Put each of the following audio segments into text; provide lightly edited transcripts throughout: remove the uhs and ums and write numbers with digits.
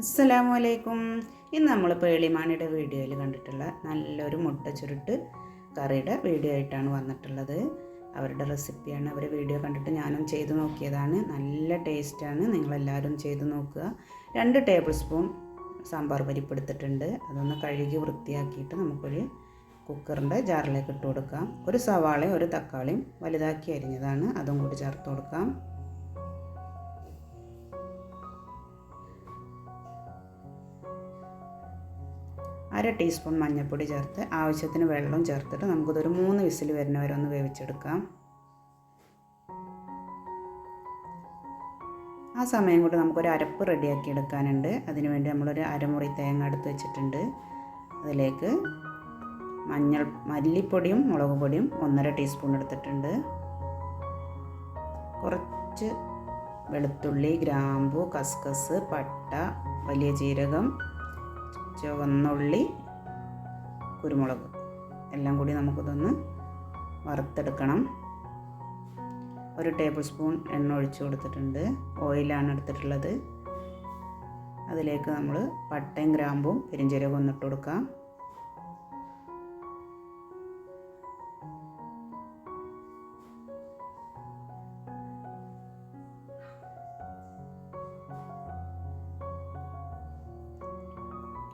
അസ്സലാമു അലൈക്കും. ഇന്ന് നമ്മൾ പേളിമാണിയുടെ വീഡിയോയിൽ കണ്ടിട്ടുള്ള നല്ലൊരു മുട്ട ചുരുട്ട് കറിയുടെ വീഡിയോ ആയിട്ടാണ് വന്നിട്ടുള്ളത്. അവരുടെ റെസിപ്പിയാണ്. അവർ വീഡിയോ കണ്ടിട്ട് ഞാനും ചെയ്ത് നോക്കിയതാണ്. നല്ല ടേസ്റ്റാണ്. നിങ്ങളെല്ലാവരും ചെയ്ത് നോക്കുക. 2 ടേബിൾ സ്പൂൺ സാമ്പാർ പരിപ്പ് എടുത്തിട്ടുണ്ട്. അതൊന്ന് കഴുകി വൃത്തിയാക്കിയിട്ട് നമുക്കൊരു കുക്കറിൻ്റെ ജാറിലേക്ക് ഇട്ട് കൊടുക്കാം. ഒരു സവാളയും ഒരു തക്കാളിയും വലുതാക്കി അരിഞ്ഞതാണ്, അതും കൂടി ചേർത്ത് കൊടുക്കാം. അര ടീസ്പൂൺ മഞ്ഞൾപ്പൊടി ചേർത്ത് ആവശ്യത്തിന് വെള്ളം ചേർത്തിട്ട് നമുക്കിതൊരു 3 വിസിൽ വരുന്നവരെ ഒന്ന് വേവിച്ചെടുക്കാം. ആ സമയം കൊണ്ട് നമുക്കൊരു അരപ്പ് റെഡിയാക്കി എടുക്കാനുണ്ട്. അതിനുവേണ്ടി നമ്മളൊരു അരമുറി തേങ്ങ എടുത്ത് വെച്ചിട്ടുണ്ട്. അതിലേക്ക് മല്ലിപ്പൊടിയും മുളക് പൊടിയും 1.5 ടീസ്പൂൺ എടുത്തിട്ടുണ്ട്. കുറച്ച് വെളുത്തുള്ളി, ഗ്രാമ്പു, കസ്കസ്, പട്ട, വലിയ ജീരകം, ചുവന്നുള്ളി, കുരുമുളക് എല്ലാം കൂടി നമുക്കിതൊന്ന് വറുത്തെടുക്കണം. 1 ടേബിൾ സ്പൂൺ എണ്ണ ഒഴിച്ച് കൊടുത്തിട്ടുണ്ട്. ഓയിലാണ് എടുത്തിട്ടുള്ളത്. അതിലേക്ക് നമ്മൾ പട്ടയും ഗ്രാമ്പും പെരിഞ്ചീരകം ഒന്നിട്ട് കൊടുക്കാം.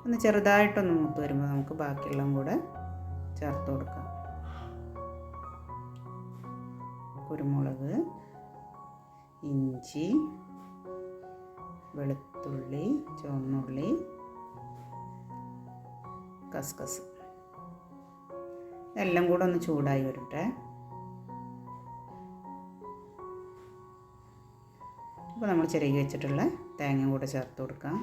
ഒന്ന് ചെറുതായിട്ടൊന്ന് മൂത്ത് വരുമ്പോൾ നമുക്ക് ബാക്കിയുള്ളതും കൂടെ ചേർത്ത് കൊടുക്കാം. കുരുമുളക്, ഇഞ്ചി, വെളുത്തുള്ളി, ചുവന്നുള്ളി, കസ്കസ് ഇതെല്ലാം കൂടെ ഒന്ന് ചൂടായി വരട്ടെ. അപ്പോൾ നമ്മൾ ചിരകി വെച്ചിട്ടുള്ള തേങ്ങ കൂടെ ചേർത്ത് കൊടുക്കാം.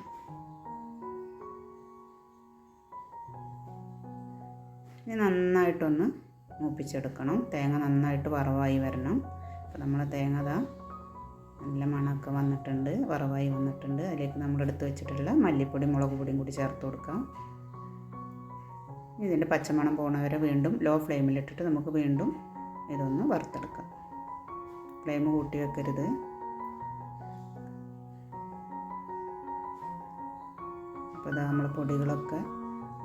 ഇനി നന്നായിട്ടൊന്ന് മൂപ്പിച്ചെടുക്കണം. തേങ്ങ നന്നായിട്ട് വറവായി വരണം. അപ്പോൾ നമ്മൾ തേങ്ങ നല്ല മണമൊക്കെ വന്നിട്ടുണ്ട്, വറവായി വന്നിട്ടുണ്ട്. അതിലേക്ക് നമ്മളെടുത്ത് വെച്ചിട്ടുള്ള മല്ലിപ്പൊടി, മുളക് പൊടിയും കൂടി ചേർത്ത് കൊടുക്കാം. ഇതിൻ്റെ പച്ചമണം പോണവരെ വീണ്ടും ലോ ഫ്ലെയിമിലിട്ടിട്ട് നമുക്ക് വീണ്ടും ഇതൊന്ന് വറുത്തെടുക്കാം. ഫ്ലെയിം കൂട്ടി വെക്കരുത്. അപ്പോൾ നമ്മൾ പൊടികളൊക്കെ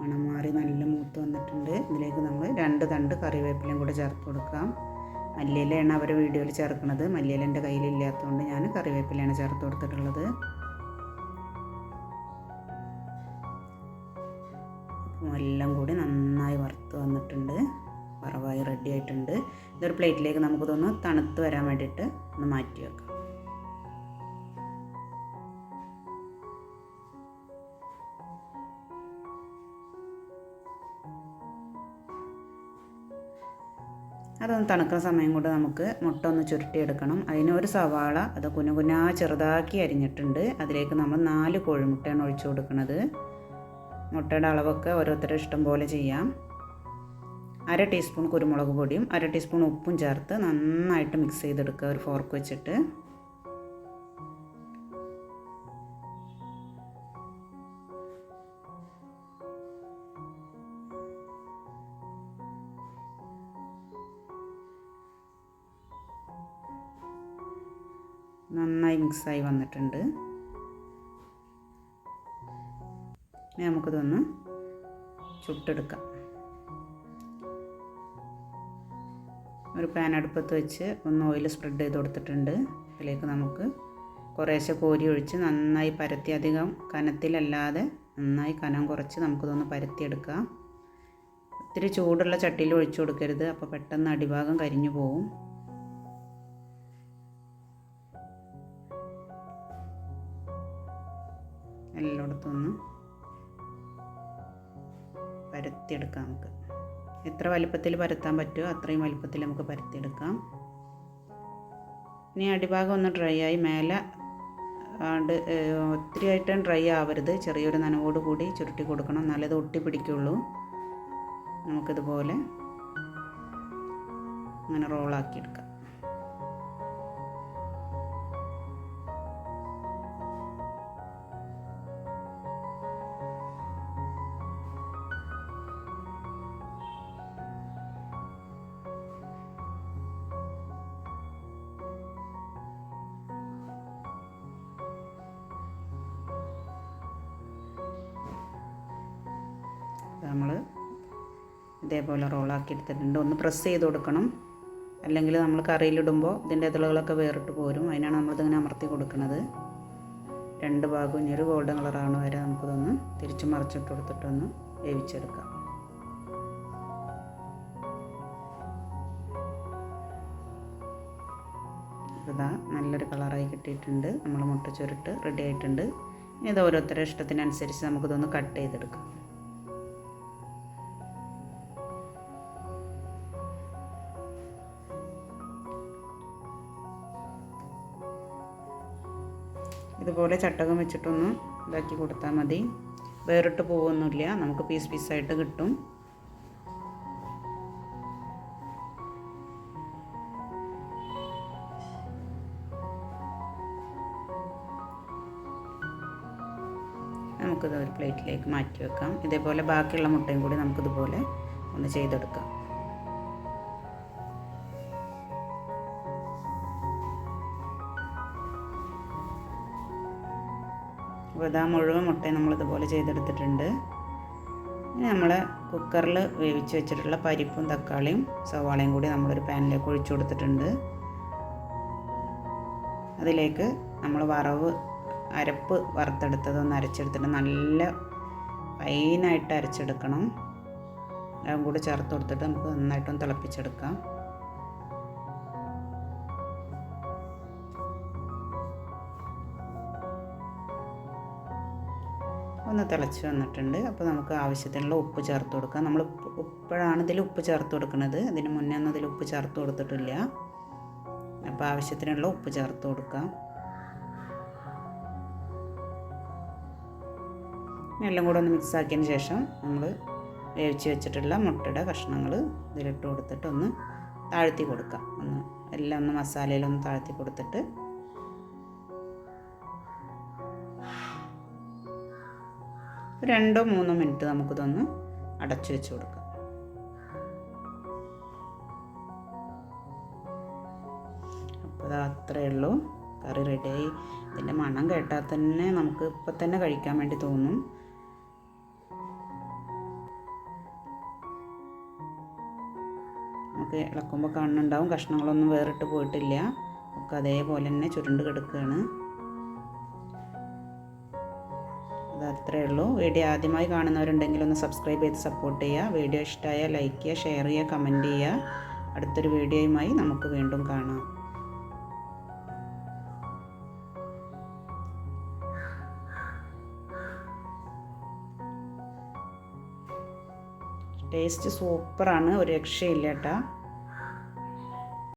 മണം മാറി നല്ല മൂത്ത് വന്നിട്ടുണ്ട്. ഇതിലേക്ക് നമ്മൾ 2 തണ്ട് കറിവേപ്പിലയും കൂടെ ചേർത്ത് കൊടുക്കാം. മല്ലിയിലയാണ് അവർ വീഡിയോയിൽ ചേർക്കുന്നത്. മല്ലിയില എൻ്റെ കയ്യിലില്ലാത്തതുകൊണ്ട് ഞാൻ കറിവേപ്പിലയാണ് ചേർത്ത് കൊടുത്തിട്ടുള്ളത്. എല്ലാം കൂടി നന്നായി വറുത്ത് വന്നിട്ടുണ്ട്, വറവായി റെഡി ആയിട്ടുണ്ട്. ഇതൊരു പ്ലേറ്റിലേക്ക് നമുക്കിതൊന്ന് തണുത്ത് വരാൻ വേണ്ടിയിട്ട് ഒന്ന് മാറ്റി വെക്കാം. അതൊന്ന് തണുക്കുന്ന സമയം കൊണ്ട് നമുക്ക് മുട്ട ഒന്ന് ചുരുട്ടിയെടുക്കണം. അതിനൊരു സവാള അത് കുനുകുനാ ചെറുതാക്കി അരിഞ്ഞിട്ടുണ്ട്. അതിലേക്ക് നമ്മൾ 4 കോഴിമുട്ടയാണ് ഒഴിച്ചു കൊടുക്കുന്നത്. മുട്ടയുടെ അളവൊക്കെ ഓരോരുത്തരുടെ ഇഷ്ടം പോലെ ചെയ്യാം. അര ടീസ്പൂൺ കുരുമുളക് പൊടിയും 1 ടീസ്പൂൺ ഉപ്പും ചേർത്ത് നന്നായിട്ട് മിക്സ് ചെയ്തെടുക്കുക ഒരു ഫോർക്ക് വെച്ചിട്ട്. നന്നായി മിക്സായി വന്നിട്ടുണ്ട്. ഇനി നമുക്കിതൊന്ന് ചുട്ടെടുക്കാം. ഒരു പാൻ അടുപ്പത്ത് വെച്ച് ഒന്ന് ഓയിൽ സ്പ്രെഡ് ചെയ്ത് കൊടുത്തിട്ടുണ്ട്. അതിലേക്ക് നമുക്ക് കുറേശ്ശെ കോരി ഒഴിച്ച് നന്നായി പരത്തി, അധികം കനത്തിലല്ലാതെ നന്നായി കനം കുറച്ച് നമുക്കിതൊന്ന് പരത്തിയെടുക്കാം. ഒത്തിരി ചൂടുള്ള ചട്ടിയിൽ ഒഴിച്ചു കൊടുക്കരുത്, അപ്പോൾ പെട്ടെന്ന് അടിഭാഗം കരിഞ്ഞു പോകും. എല്ലായിടത്തും ഒന്ന് പരത്തിയെടുക്കാം. നമുക്ക് എത്ര വലുപ്പത്തിൽ പരത്താൻ പറ്റുമോ അത്രയും വലുപ്പത്തിൽ നമുക്ക് പരത്തിയെടുക്കാം. ഇനി അടിഭാഗം ഒന്ന് ഡ്രൈ ആയി മേലെ ഒത്തിരി ആയിട്ട് ഡ്രൈ ആവരുത്, ചെറിയൊരു നനവോട് കൂടി ചുരുട്ടി കൊടുക്കണം, നല്ലത് ഒട്ടി പിടിക്കുള്ളൂ. നമുക്കിതുപോലെ അങ്ങനെ റോളാക്കിയെടുക്കാം. നമ്മൾ ഇതേപോലെ റോളാക്കി എടുത്തിട്ടുണ്ട്. ഒന്ന് പ്രസ് ചെയ്ത് കൊടുക്കണം, അല്ലെങ്കിൽ നമ്മൾ കറിയിലിടുമ്പോൾ ഇതിൻ്റെ ഇതളുകളൊക്കെ വേറിട്ട് പോരും. അതിനാണ് നമ്മളിതിങ്ങനെ അമർത്തി കൊടുക്കുന്നത്. രണ്ട് ഭാഗവും ഇനി ഒരു ഗോൾഡൻ കളറാണ് വരെ നമുക്കിതൊന്ന് തിരിച്ച് മറിച്ചിട്ട് കൊടുത്തിട്ടൊന്ന് വേവിച്ചെടുക്കാം. ഇതാ നല്ലൊരു കളറായി കിട്ടിയിട്ടുണ്ട്. നമ്മൾ മുട്ട ചുരുട്ട് റെഡി ആയിട്ടുണ്ട്. ഇനി ഇത് ഓരോരുത്തരുടെ ഇഷ്ടത്തിനനുസരിച്ച് നമുക്കിതൊന്ന് കട്ട് ചെയ്തെടുക്കാം. ഇതുപോലെ ചട്ടകം വെച്ചിട്ടൊന്ന് ഇതാക്കി കൊടുത്താൽ മതി. വേറിട്ട് പോവൊന്നുമില്ല, നമുക്ക് പീസ് പീസായിട്ട് കിട്ടും. നമുക്കിത് ഒരു പ്ലേറ്റിലേക്ക് മാറ്റി വെക്കാം. ഇതേപോലെ ബാക്കിയുള്ള മുട്ടയും കൂടി നമുക്കിതുപോലെ ഒന്ന് ചെയ്തെടുക്കാം. അപ്പോൾ ഇതാ മുഴുവൻ മുട്ടയും നമ്മളിതുപോലെ ചെയ്തെടുത്തിട്ടുണ്ട്. ഇനി നമ്മൾ കുക്കറിൽ വേവിച്ച് വെച്ചിട്ടുള്ള പരിപ്പും തക്കാളിയും സവാളയും കൂടി നമ്മളൊരു പാനിലേക്ക് ഒഴിച്ചു കൊടുത്തിട്ടുണ്ട്. അതിലേക്ക് നമ്മൾ അരപ്പ് വറുത്തെടുത്തതൊന്ന് അരച്ചെടുത്തിട്ട് നല്ല ഫൈനായിട്ട് അരച്ചെടുക്കണം. അതും കൂടി ചേർത്ത് കൊടുത്തിട്ട് നമുക്ക് നന്നായിട്ടൊന്ന് തിളപ്പിച്ചെടുക്കാം. ഒന്ന് തിളച്ച് വന്നിട്ടുണ്ട്. അപ്പോൾ നമുക്ക് ആവശ്യത്തിനുള്ള ഉപ്പ് ചേർത്ത് കൊടുക്കാം. നമ്മൾ ഇപ്പോഴാണ് ഇതിൽ ഉപ്പ് ചേർത്ത് കൊടുക്കുന്നത്, ഇതിന് മുന്നേ ഒന്നും ഇതിൽ ഉപ്പ് ചേർത്ത് കൊടുത്തിട്ടില്ല. അപ്പോൾ ആവശ്യത്തിനുള്ള ഉപ്പ് ചേർത്ത് കൊടുക്കാം. എല്ലാം കൂടെ ഒന്ന് മിക്സ് ആക്കിയതിന് ശേഷം നമ്മൾ വേവിച്ച് വെച്ചിട്ടുള്ള മുട്ടയുടെ കഷ്ണങ്ങൾ ഇതിലിട്ട് കൊടുത്തിട്ട് ഒന്ന് താഴ്ത്തി കൊടുക്കാം. എല്ലാം ഒന്ന് മസാലയിലൊന്ന് താഴ്ത്തി കൊടുത്തിട്ട് ഒരു 2-3 മിനിറ്റ് നമുക്കിതൊന്ന് അടച്ചു വെച്ച് കൊടുക്കാം. അപ്പോൾ അത് അത്രയേ ഉള്ളൂ, കറി റെഡിയായി. ഇതിൻ്റെ മണം കേട്ടാൽ തന്നെ നമുക്ക് ഇപ്പം തന്നെ കഴിക്കാൻ വേണ്ടി തോന്നും. നമുക്ക് ഇളക്കുമ്പോൾ കാണുന്നുണ്ടാവും കഷ്ണങ്ങളൊന്നും വേറിട്ട് പോയിട്ടില്ല, ഒക്കെ അതേപോലെ തന്നെ ചുരുണ്ട് കിടക്കുകയാണ്. അത് അത്രയേ ഉള്ളൂ. വീഡിയോ ആദ്യമായി കാണുന്നവരുണ്ടെങ്കിൽ ഒന്ന് സബ്സ്ക്രൈബ് ചെയ്ത് സപ്പോർട്ട് ചെയ്യുക. വീഡിയോ ഇഷ്ടമായാൽ ലൈക്ക് ചെയ്യുക, ഷെയർ ചെയ്യുക, കമൻറ്റ് ചെയ്യുക. അടുത്തൊരു വീഡിയോയുമായി നമുക്ക് വീണ്ടും കാണാം. ടേസ്റ്റ് സൂപ്പറാണ്, ഒരു രക്ഷയില്ല കേട്ടോ.